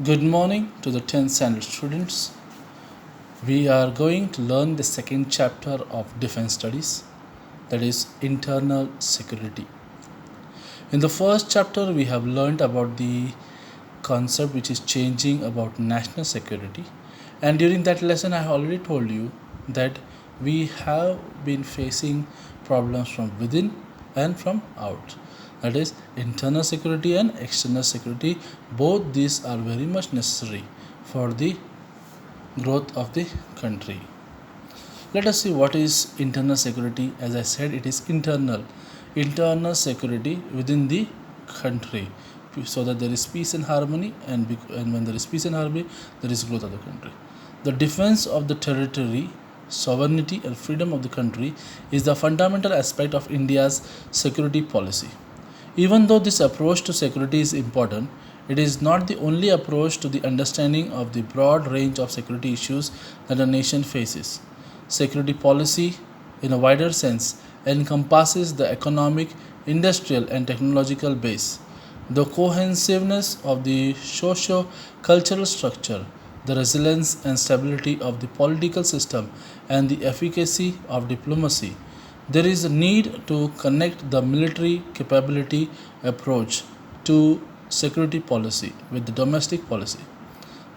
Good morning to the 10th standard students. We are going to learn the second chapter of defense studies, that is internal security. In the first chapter, we have learned about the concept which is changing about national security, and during that lesson, I already told you that we have been facing problems from within and from out, that is internal security and external security. Both these are very much necessary for the growth of the country. Let us see what is internal security. As I said, it is internal security within the country, so that there is peace and harmony, and when there is peace and harmony, there is growth of the country. The defense of the territory, sovereignty and freedom of the country is the fundamental aspect of India's security policy. Even though this approach to security is important, it is not the only approach to the understanding of the broad range of security issues that a nation faces. Security policy, in a wider sense, encompasses the economic, industrial, and technological base, the cohesiveness of the socio cultural structure, the resilience and stability of the political system, and the efficacy of diplomacy. There is a need to connect the military capability approach to security policy with the domestic policy.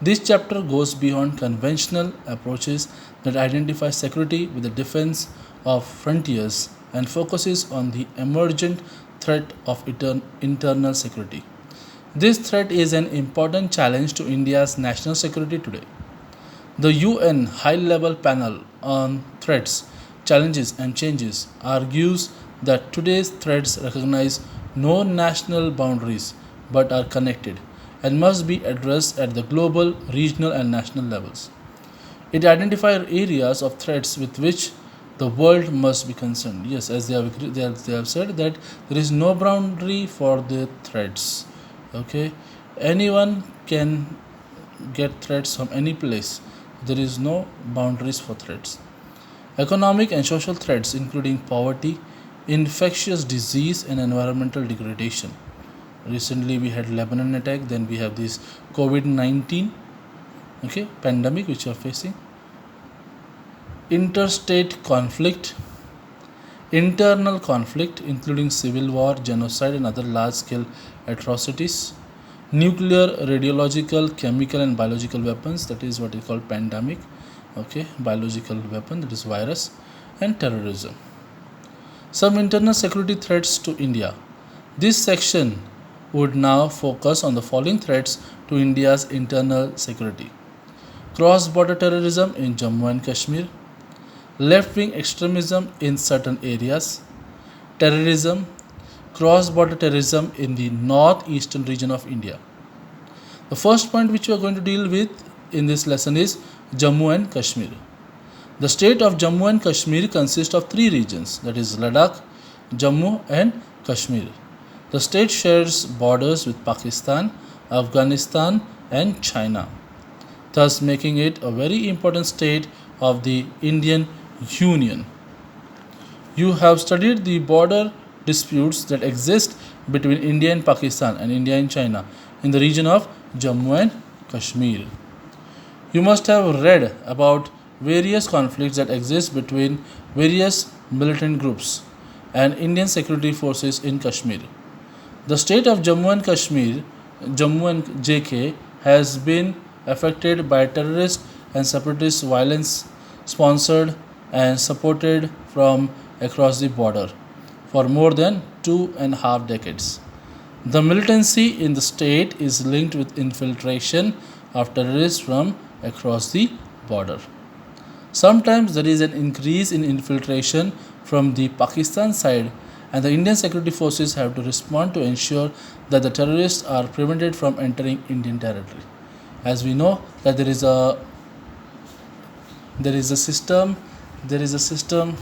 This chapter goes beyond conventional approaches that identify security with the defense of frontiers and focuses on the emergent threat of internal security. This threat is an important challenge to India's national security today. The UN High Level Panel on Threats, Challenges and Changes argues that today's threats recognize no national boundaries but are connected and must be addressed at the global, regional, and national levels. It identifies areas of threats with which the world must be concerned. Yes, as they have said that there is no boundary for the threats. Okay, anyone can get threats from any place. There is no boundaries for threats. Economic and social threats, including poverty, infectious disease, and environmental degradation. Recently, we had Lebanon attack. Then we have this COVID-19, pandemic which we are facing. Interstate conflict, internal conflict, including civil war, genocide, and other large-scale atrocities. Nuclear, radiological, chemical, and biological weapons. That is what is called pandemic. Biological weapon, that is virus, and terrorism. Some internal security threats to India. This section would now focus on the following threats to India's internal security: cross-border terrorism in Jammu and Kashmir, left-wing extremism in certain areas, terrorism, cross-border terrorism in the northeastern region of India. The first point which we are going to deal with in this lesson is Jammu and Kashmir. The state of Jammu and Kashmir consists of three regions, that is Ladakh, Jammu and Kashmir. The state shares borders with Pakistan, Afghanistan, and China, thus making it a very important state of the Indian Union. You have studied the border disputes that exist between India and Pakistan and India and China in the region of Jammu and Kashmir. You must have read about various conflicts that exist between various militant groups and Indian security forces in Kashmir. The state of Jammu and Kashmir, Jammu and JK, has been affected by terrorist and separatist violence sponsored and supported from across the border for more than 2.5 decades. The militancy in the state is linked with infiltration of terrorists from across the border. Sometimes there is an increase in infiltration from the Pakistan side, and the Indian security forces have to respond to ensure that the terrorists are prevented from entering Indian territory. As we know that there is a system